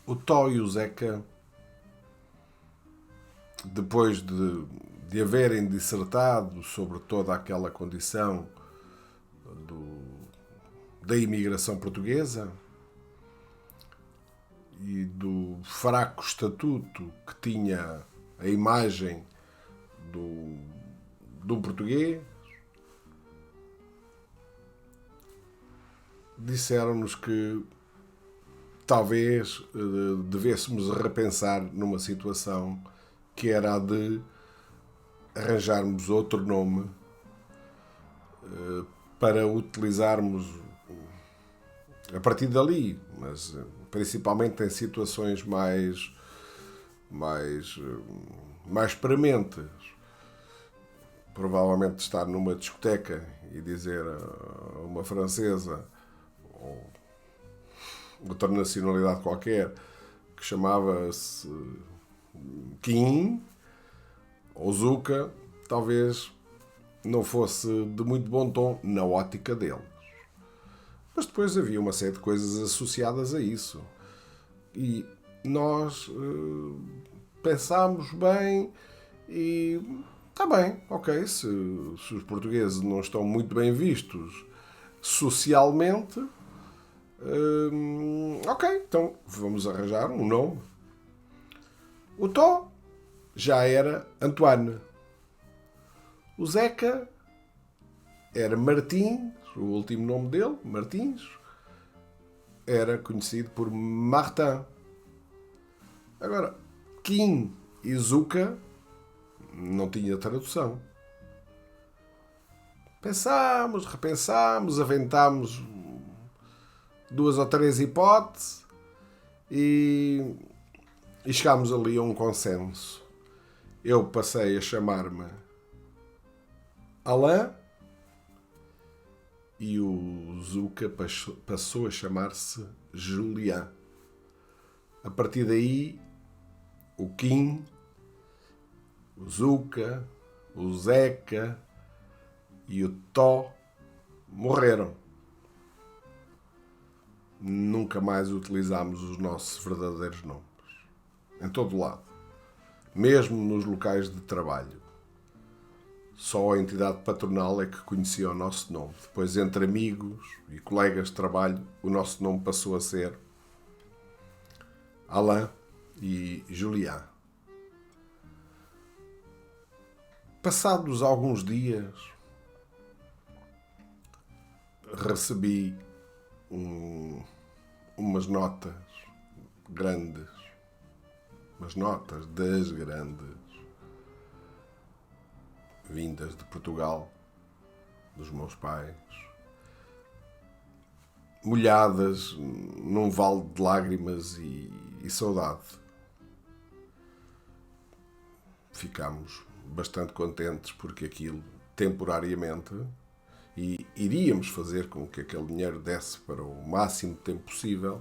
O Tó e o Zeca, depois de haverem dissertado sobre toda aquela condição da imigração portuguesa e do fraco estatuto que tinha a imagem do português, disseram-nos que talvez devêssemos repensar numa situação que era a de arranjarmos outro nome para utilizarmos a partir dali, mas principalmente em situações mais prementes. Provavelmente estar numa discoteca e dizer a uma francesa ou outra nacionalidade qualquer que chamava-se Kim ou Zuka, talvez não fosse de muito bom tom na ótica deles. Mas depois havia uma série de coisas associadas a isso. E nós pensámos bem e está bem, ok, se os portugueses não estão muito bem vistos socialmente, ok, então vamos arranjar um nome. O Tó já era Antoine. O Zeca era Martins, o último nome dele, Martins, era conhecido por Martin. Agora, Kim e Zuka não tinha tradução. Pensámos, repensámos, aventámos 2 ou 3 hipóteses e chegámos ali a um consenso. Eu passei a chamar-me Alain e o Zuka passou a chamar-se Julien. A partir daí, o Kim, o Zuka, o Zeca e o Tó morreram. Nunca mais utilizámos os nossos verdadeiros nomes. Em todo lado. Mesmo nos locais de trabalho. Só a entidade patronal é que conhecia o nosso nome. Depois, entre amigos e colegas de trabalho, o nosso nome passou a ser Alain e Julien. Passados alguns dias, recebi umas notas grandes, umas notas das grandes, vindas de Portugal, dos meus pais, molhadas num vale de lágrimas e saudade. Ficámos bastante contentes porque aquilo, temporariamente, e iríamos fazer com que aquele dinheiro desse para o máximo de tempo possível,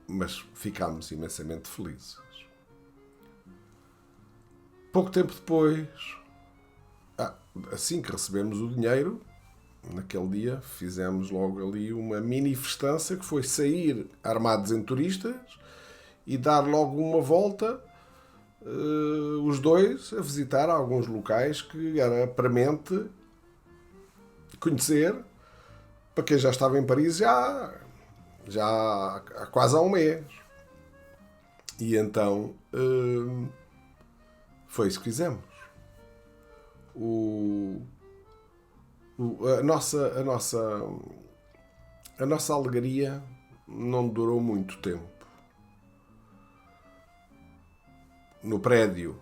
mas ficámos imensamente felizes. Pouco tempo depois, assim que recebemos o dinheiro, naquele dia fizemos logo ali uma mini festança que foi sair armados em turistas e dar logo uma volta, os dois, a visitar alguns locais que era premente conhecer, para quem já estava em Paris já há quase há um mês. E então foi isso que fizemos. A nossa alegria não durou muito tempo. No prédio,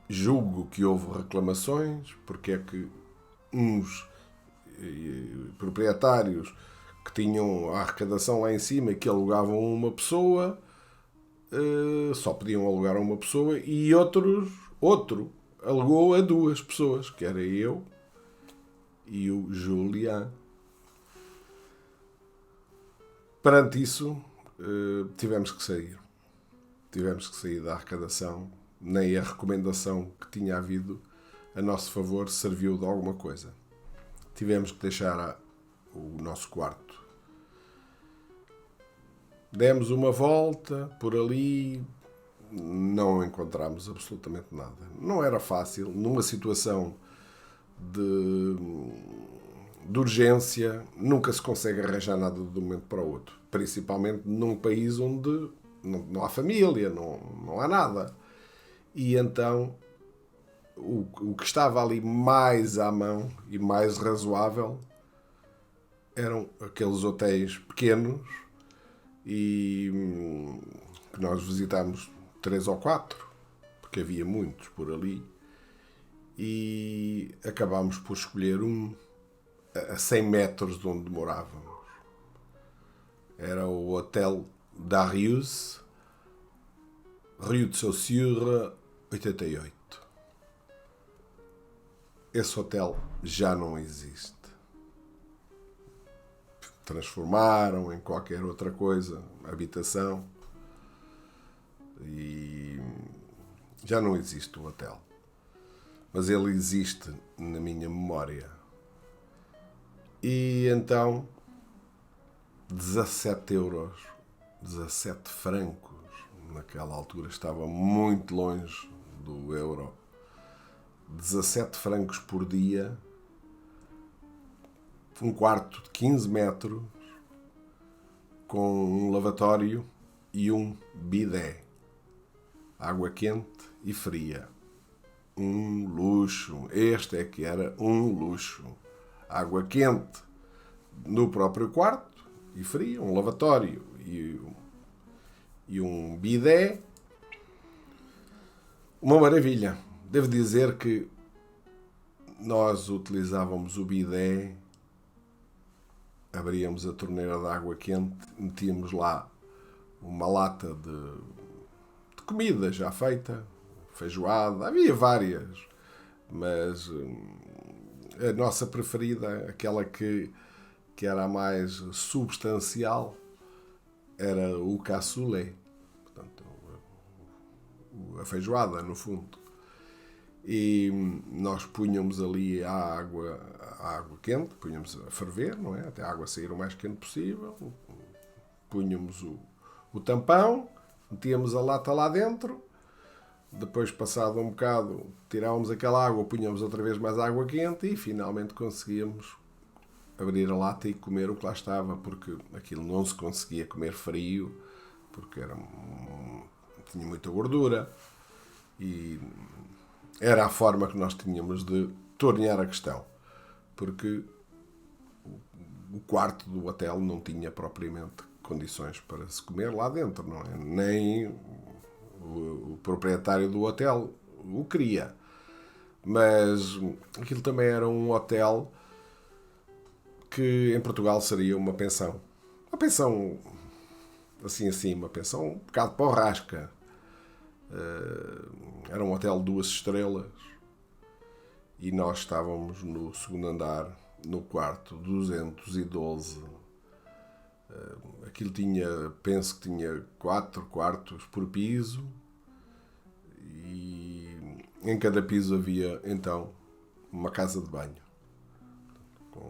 julgo que houve reclamações, porque é que uns proprietários que tinham a arrecadação lá em cima e que alugavam uma pessoa, só podiam alugar a uma pessoa, e outro alugou a 2 pessoas, que era eu e o Julien. Perante isso, tivemos que sair. Tivemos que sair da arrecadação. Nem a recomendação que tinha havido a nosso favor serviu de alguma coisa. Tivemos que deixar o nosso quarto. Demos uma volta por ali, não encontramos absolutamente nada. Não era fácil, numa situação de, de urgência, nunca se consegue arranjar nada de um momento para o outro. Principalmente num país onde não há família, não há nada. E então o que estava ali mais à mão e mais razoável eram aqueles hotéis pequenos e que nós visitámos 3 ou 4, porque havia muitos por ali, e acabámos por escolher um a 100 metros de onde morávamos. Era o Hotel Darius, Rue de Saussure, 88. Esse hotel já não existe. Transformaram em qualquer outra coisa, habitação, e já não existe o hotel. Mas ele existe na minha memória. E então 17 euros, 17 francos, naquela altura estava muito longe do euro. 17 francos por dia, um quarto de 15 metros, com um lavatório e um bidé. Água quente e fria. Um luxo. Este é que era um luxo. Água quente no próprio quarto e fria, um lavatório e um bidé. Uma maravilha. Devo dizer que nós utilizávamos o bidé, abríamos a torneira de água quente, metíamos lá uma lata de comida já feita, feijoada, havia várias, mas a nossa preferida, aquela que era a mais substancial, era o cassoulet, portanto, a feijoada, no fundo. E nós punhamos ali a água quente, punhamos a ferver, não é? Até a água sair o mais quente possível. Punhamos o tampão, metíamos a lata lá dentro. Depois, passado um bocado, tirávamos aquela água, punhamos outra vez mais água quente e finalmente conseguíamos abrir a lata e comer o que lá estava, porque aquilo não se conseguia comer frio, porque tinha muita gordura e era a forma que nós tínhamos de tornear a questão, porque o quarto do hotel não tinha propriamente condições para se comer lá dentro, não é? Nem o proprietário do hotel o queria. Mas aquilo também era um hotel que em Portugal seria uma pensão. Uma pensão assim, uma pensão um bocado porrasca. Era um hotel de 2 estrelas e nós estávamos no segundo andar, no quarto 212. Aquilo penso que tinha 4 quartos por piso e em cada piso havia então uma casa de banho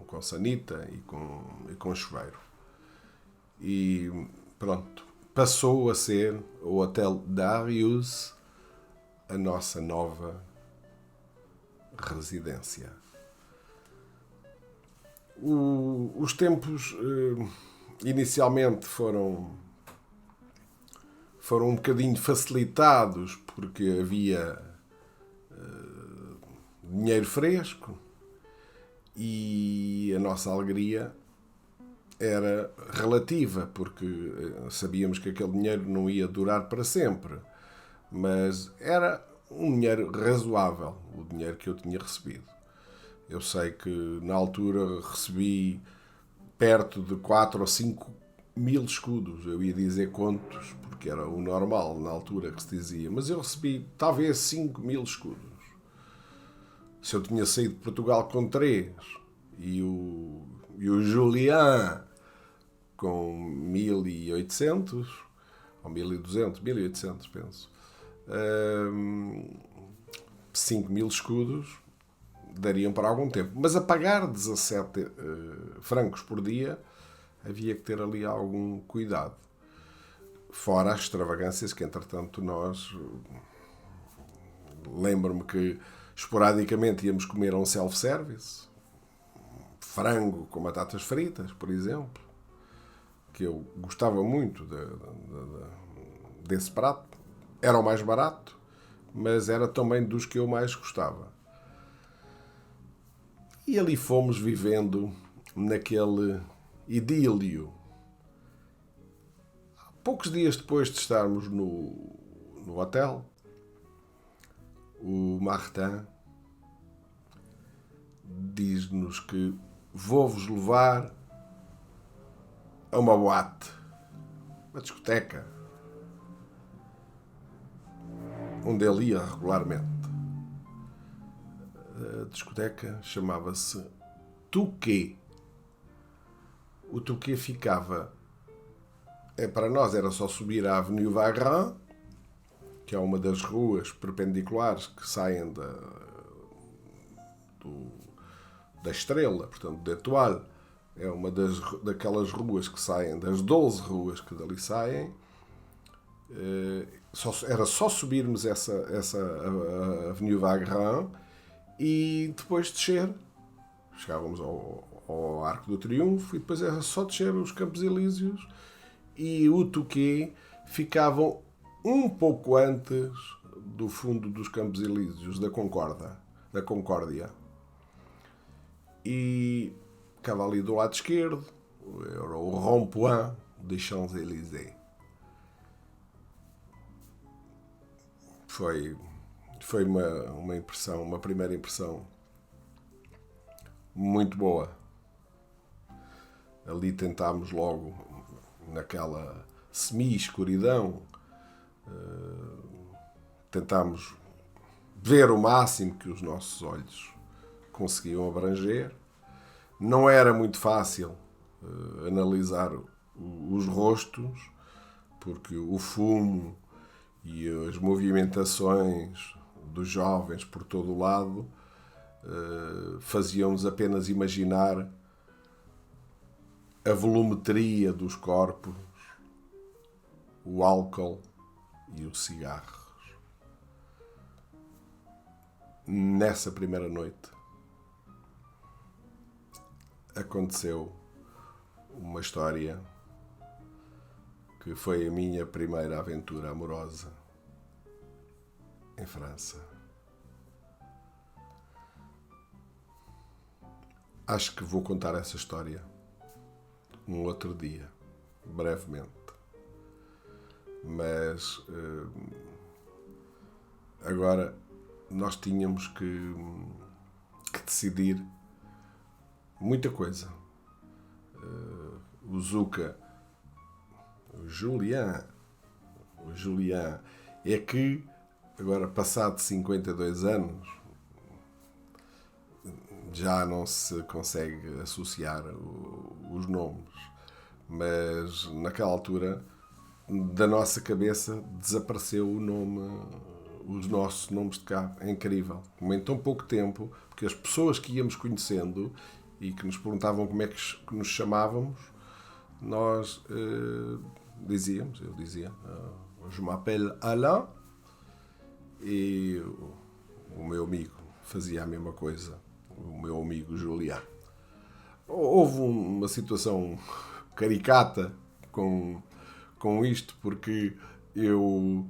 com sanita e com chuveiro. E pronto, passou a ser o Hotel Darius a nossa nova residência. Os tempos inicialmente foram um bocadinho facilitados porque havia dinheiro fresco e a nossa alegria era relativa, porque sabíamos que aquele dinheiro não ia durar para sempre, mas era um dinheiro razoável, o dinheiro que eu tinha recebido. Eu sei que na altura recebi perto de 4 ou 5 mil escudos, eu ia dizer contos, porque era o normal na altura que se dizia, mas eu recebi talvez 5 mil escudos. Se eu tinha saído de Portugal com 3 e o Julián com 1800 ou 1200, 1800 penso, 5 mil escudos dariam para algum tempo, mas a pagar 17 francos por dia havia que ter ali algum cuidado. Fora as extravagâncias que, entretanto, nós... Lembro-me que esporadicamente íamos comer a um self-service, frango com batatas fritas, por exemplo, que eu gostava muito desse prato. Era o mais barato, mas era também dos que eu mais gostava. E ali fomos vivendo naquele idílio. Poucos dias depois de estarmos no hotel, o Martin diz-nos que vou-vos levar a uma boate, uma discoteca, onde ele ia regularmente. A discoteca chamava-se Touquet. O Touquet ficava... para nós era só subir a Avenue Wagram, que é uma das ruas perpendiculares que saem da Estrela, portanto, da Étoile. É uma daquelas ruas que saem, das 12 ruas que dali saem. Era só subirmos essa Avenue Wagram e depois descer. Chegávamos ao Arco do Triunfo e depois era só descer os Campos Elíseos, e o Touquet ficava um pouco antes do fundo dos Campos Elíseos, da Concórdia. E ficava ali do lado esquerdo, era o Rond-Point des Champs-Élysées. Foi uma impressão, uma primeira impressão muito boa. Ali tentámos logo, naquela semi-escuridão, tentámos ver o máximo que os nossos olhos conseguiam abranger. Não era muito fácil analisar os rostos, porque o fumo e as movimentações dos jovens por todo o lado faziam-nos apenas imaginar a volumetria dos corpos, o álcool e os cigarros. Nessa primeira noite aconteceu uma história que foi a minha primeira aventura amorosa em França. Acho que vou contar essa história um outro dia, brevemente. Mas agora nós tínhamos que decidir muita coisa. O Zuka, o Julian, é que agora, passado 52 anos, já não se consegue associar os nomes, mas naquela altura da nossa cabeça desapareceu o nome, os nossos nomes de cá. É incrível, como em tão pouco tempo, porque as pessoas que íamos conhecendo e que nos perguntavam como é que nos chamávamos, nós eu dizia, je m'appelle Alain, e o meu amigo fazia a mesma coisa, o meu amigo Julián. Houve uma situação caricata com isto, porque eu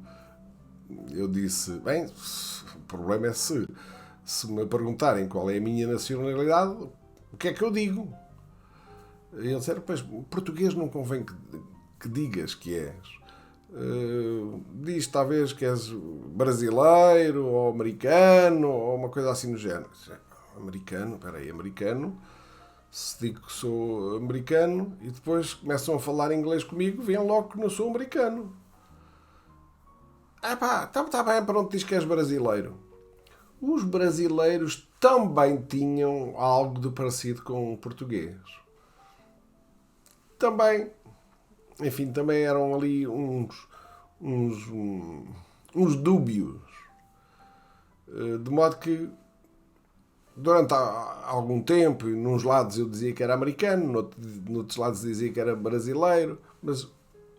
disse, bem, o problema é se me perguntarem qual é a minha nacionalidade, o que é que eu digo? E ele disse, pois, português não convém que digas que és. Diz talvez que és brasileiro ou americano ou uma coisa assim no género. Americano? Espera aí, americano? Se digo que sou americano e depois começam a falar inglês comigo, veem logo que não sou americano. Está bem, pronto, diz que és brasileiro. Os brasileiros também tinham algo de parecido com o português. Também, enfim, também eram ali uns dúbios. De modo que durante algum tempo, nos lados eu dizia que era americano, noutros lados dizia que era brasileiro, mas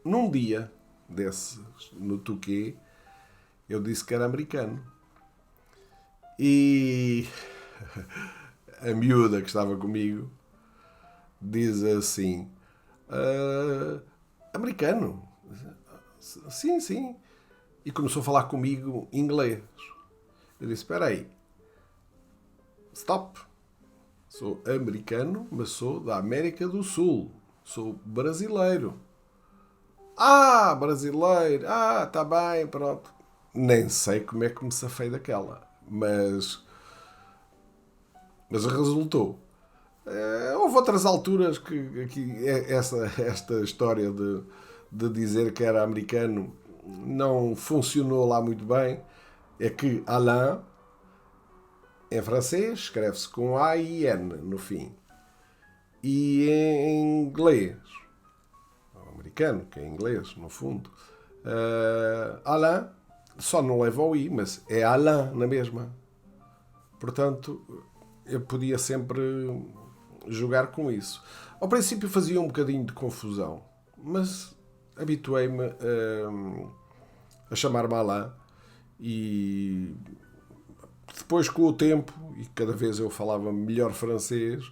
num dia desses no Touquet, eu disse que era americano. E a miúda que estava comigo diz assim: americano? Sim, sim. E começou a falar comigo em inglês. Eu disse: espera aí, stop. Sou americano, mas sou da América do Sul. Sou brasileiro. Ah, brasileiro. Ah, tá bem, pronto. Nem sei como é que me safei daquela. Mas resultou. Houve outras alturas que esta história de dizer que era americano não funcionou lá muito bem. É que Alain, em francês, escreve-se com A e N no fim. E em inglês, americano, que é inglês, no fundo, Alain só não leva o I, mas é Alain na mesma. Portanto, eu podia sempre jogar com isso. Ao princípio fazia um bocadinho de confusão, mas habituei-me a chamar-me Alain e depois, com o tempo, e cada vez eu falava melhor francês,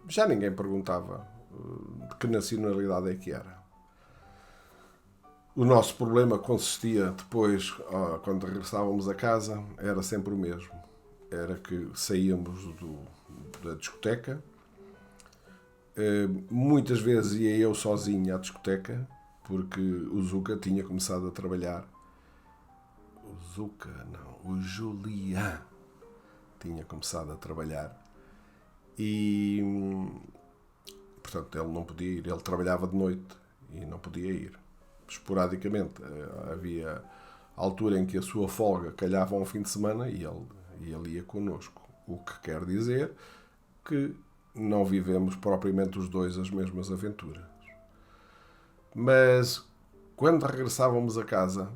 já ninguém perguntava de que nacionalidade é que era. O nosso problema consistia depois, quando regressávamos a casa, era sempre o mesmo. Era que saíamos da discoteca. Muitas vezes ia eu sozinho à discoteca, porque o Zuka tinha começado a trabalhar. O Zuka, não, o Julián tinha começado a trabalhar. E, portanto, ele não podia ir. Ele trabalhava de noite e não podia ir. Esporadicamente. Havia altura em que a sua folga calhava um fim de semana e ele ia connosco. O que quer dizer que não vivemos propriamente os dois as mesmas aventuras. Mas quando regressávamos a casa,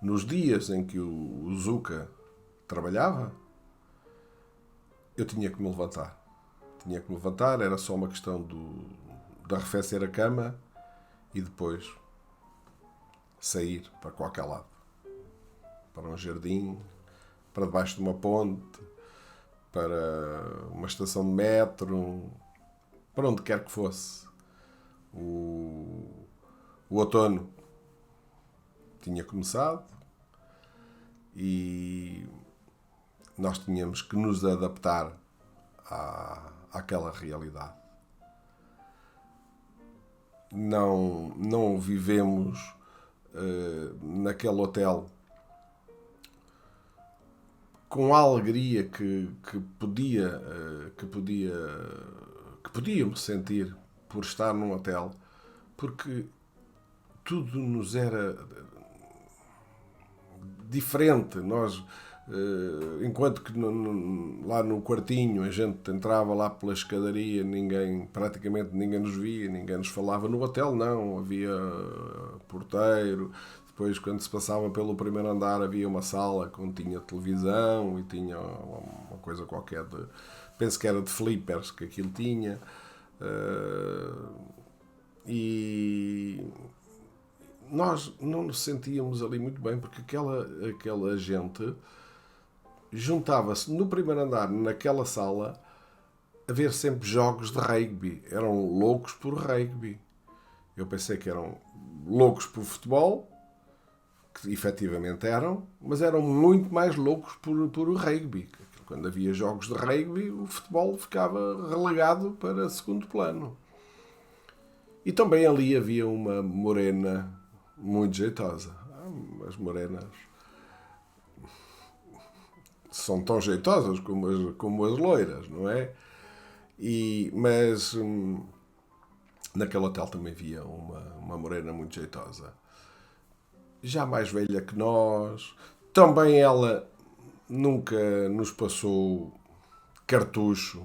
nos dias em que o Zuka trabalhava, eu tinha que me levantar. Tinha que me levantar, era só uma questão de arrefecer a cama e depois sair para qualquer lado. Para um jardim, para debaixo de uma ponte, para uma estação de metro, para onde quer que fosse. O outono tinha começado e nós tínhamos que nos adaptar àquela realidade. Não vivemos naquele hotel com a alegria que podíamos sentir por estar num hotel, porque tudo nos era diferente. Nós, enquanto que lá no quartinho a gente entrava lá pela escadaria, praticamente ninguém nos via, ninguém nos falava. No hotel não, havia porteiro. Depois, quando se passava pelo primeiro andar, havia uma sala que tinha televisão e tinha uma coisa qualquer penso que era de flippers que aquilo tinha. E nós não nos sentíamos ali muito bem, porque aquela gente juntava-se no primeiro andar, naquela sala, a ver sempre jogos de rugby. Eram loucos por rugby. Eu pensei que eram loucos por futebol, que efetivamente eram, mas eram muito mais loucos por rugby. Quando havia jogos de rugby, o futebol ficava relegado para segundo plano. E também ali havia uma morena muito jeitosa. As morenas são tão jeitosas como as loiras, não é? Mas naquele hotel também havia uma morena muito jeitosa. Já mais velha que nós. Também ela nunca nos passou cartucho.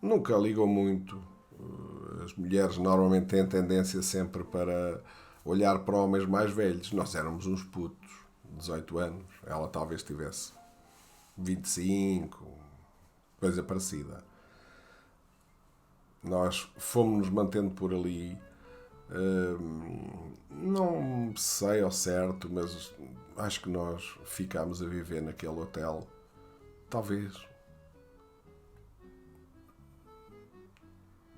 Nunca ligou muito. As mulheres normalmente têm tendência sempre para olhar para homens mais velhos. Nós éramos uns putos, 18 anos. Ela talvez tivesse 25, coisa parecida. Nós fomos-nos mantendo por ali. Não sei ao certo, mas acho que nós ficámos a viver naquele hotel, talvez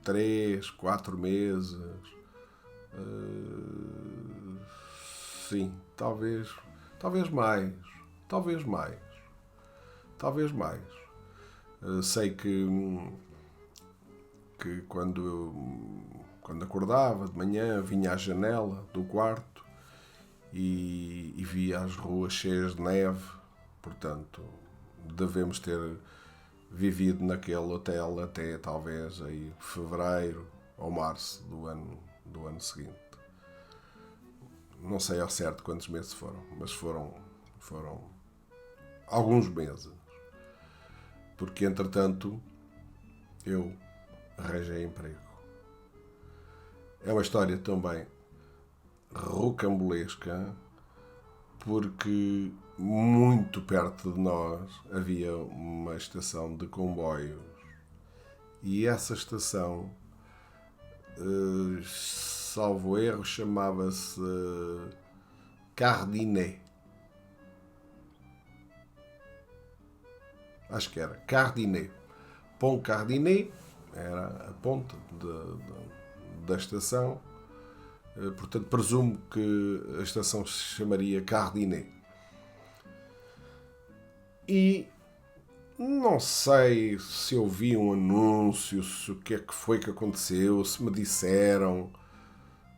3, 4 meses. Sim, talvez mais, talvez mais, talvez mais. Sei que quando acordava de manhã vinha à janela do quarto e via as ruas cheias de neve. Portanto, devemos ter vivido naquele hotel até talvez aí fevereiro ou março do ano seguinte. Não sei ao certo quantos meses foram, mas foram alguns meses. Porque, entretanto, eu arranjei emprego. É uma história também rocambolesca, porque muito perto de nós havia uma estação de comboios e essa estação, salvo erro, chamava-se Cardinet. Acho que era Cardinet. Pont Cardinet era a ponte da estação. Portanto, presumo que a estação se chamaria Cardinet. E não sei se eu vi um anúncio, se o que é que foi que aconteceu, se me disseram.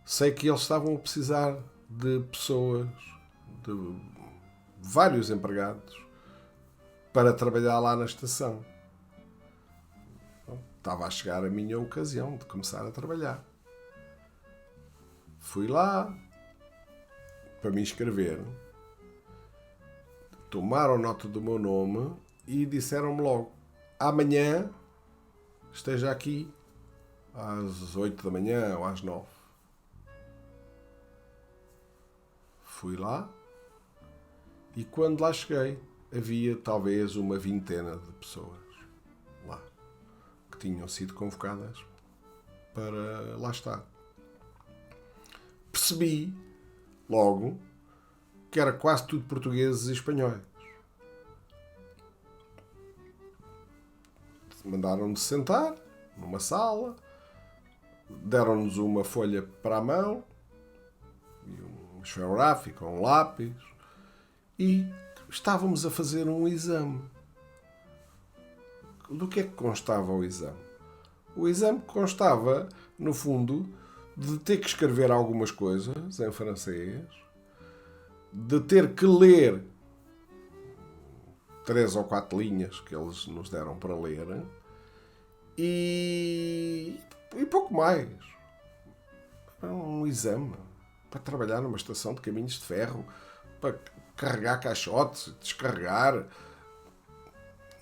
Sei que eles estavam a precisar de pessoas, de vários empregados, para trabalhar lá na estação. Estava a chegar a minha ocasião de começar a trabalhar. Fui lá para me inscrever. Tomaram nota do meu nome e disseram-me logo: amanhã esteja aqui às 8 da manhã ou às 9. Fui lá e quando lá cheguei havia talvez uma vintena de pessoas lá que tinham sido convocadas para lá estar. Percebi logo que era quase tudo portugueses e espanhóis. Mandaram-nos sentar numa sala, deram-nos uma folha para a mão, um esferográfico, um lápis, e estávamos a fazer um exame. Do que é que constava o exame? O exame constava, no fundo, de ter que escrever algumas coisas em francês, de ter que ler 3 ou 4 linhas que eles nos deram para ler e pouco mais. Era um exame para trabalhar numa estação de caminhos de ferro, para carregar caixotes, descarregar.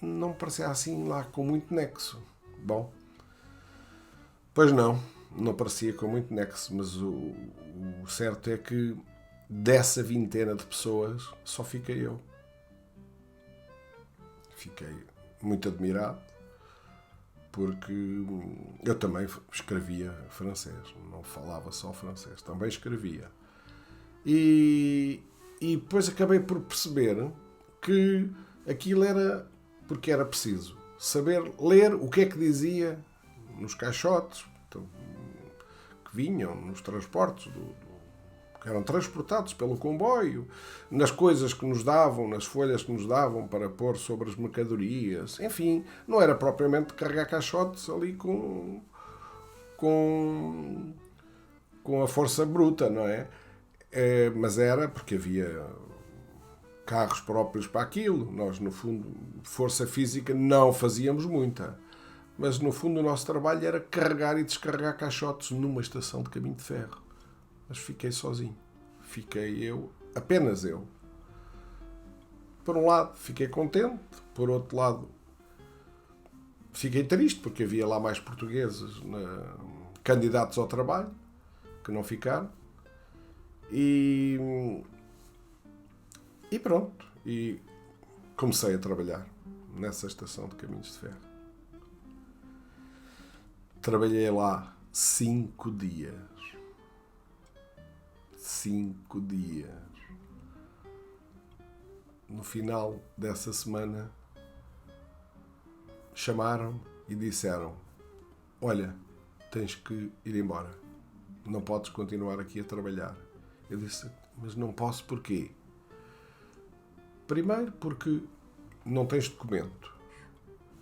Não me parecia assim lá com muito nexo. Bom, pois não parecia com muito nexo, mas o certo é que dessa vintena de pessoas só fiquei eu. Fiquei muito admirado, porque eu também escrevia francês, não falava só francês, também escrevia. E depois acabei por perceber que aquilo era porque era preciso saber ler o que é que dizia nos caixotes que vinham nos transportes que eram transportados pelo comboio, nas coisas que nos davam, nas folhas que nos davam para pôr sobre as mercadorias. Enfim, não era propriamente carregar caixotes ali com a força bruta, não é? Mas era porque havia carros próprios para aquilo. Nós, no fundo, força física não fazíamos muita. Mas, no fundo, o nosso trabalho era carregar e descarregar caixotes numa estação de caminho de ferro. Mas fiquei sozinho. Fiquei eu, apenas eu. Por um lado, fiquei contente. Por outro lado, fiquei triste, porque havia lá mais portugueses candidatos ao trabalho que não ficaram. E pronto. E comecei a trabalhar nessa estação de caminhos de ferro. Trabalhei lá 5 dias. 5 dias. No final dessa semana, chamaram e disseram: olha, tens que ir embora. Não podes continuar aqui a trabalhar. Eu disse: mas não posso porquê? Primeiro porque não tens documento.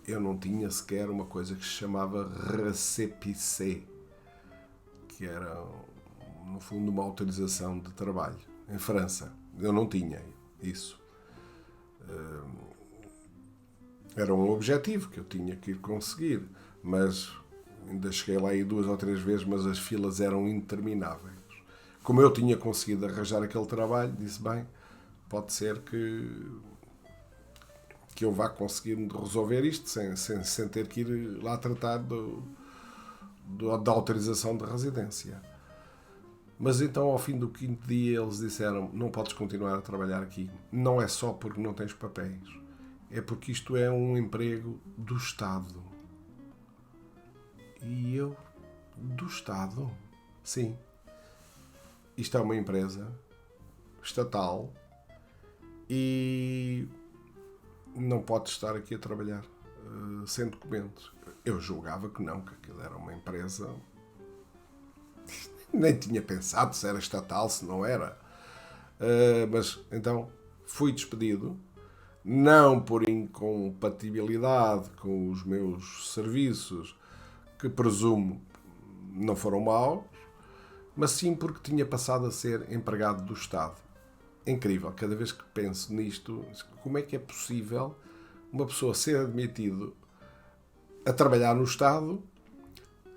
Eu não tinha sequer uma coisa que se chamava récépissé, que era, no fundo, uma autorização de trabalho. Em França. Eu não tinha isso. Era um objetivo que eu tinha que ir conseguir, mas ainda cheguei lá aí 2 ou 3 vezes, mas as filas eram intermináveis. Como eu tinha conseguido arranjar aquele trabalho, disse: bem, pode ser que eu vá conseguir resolver isto sem ter que ir lá tratar da autorização de residência. Mas então, ao fim do 5º dia, eles disseram: não podes continuar a trabalhar aqui. Não é só porque não tens papéis, é porque isto é um emprego do Estado. E eu, do Estado? Sim. Isto é uma empresa estatal e não podes estar aqui a trabalhar sem documentos. Eu julgava que não, que aquilo era uma empresa. Nem tinha pensado se era estatal, se não era. Mas então fui despedido, não por incompatibilidade com os meus serviços, que presumo não foram maus, mas sim porque tinha passado a ser empregado do Estado. É incrível, cada vez que penso nisto, como é que é possível uma pessoa ser admitido a trabalhar no Estado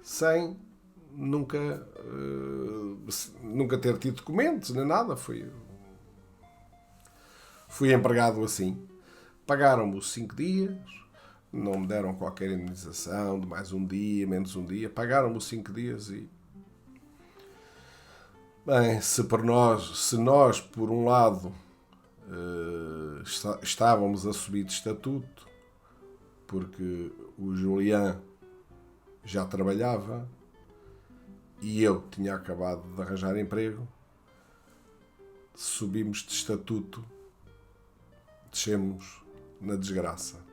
sem nunca ter tido documentos, nem nada. Fui empregado assim. Pagaram-me os 5 dias, não me deram qualquer indenização de mais um dia, menos um dia. Pagaram-me os 5 dias e... Bem, se nós, por um lado, estávamos a subir de estatuto, porque o Julián já trabalhava e eu tinha acabado de arranjar emprego, subimos de estatuto, descemos na desgraça.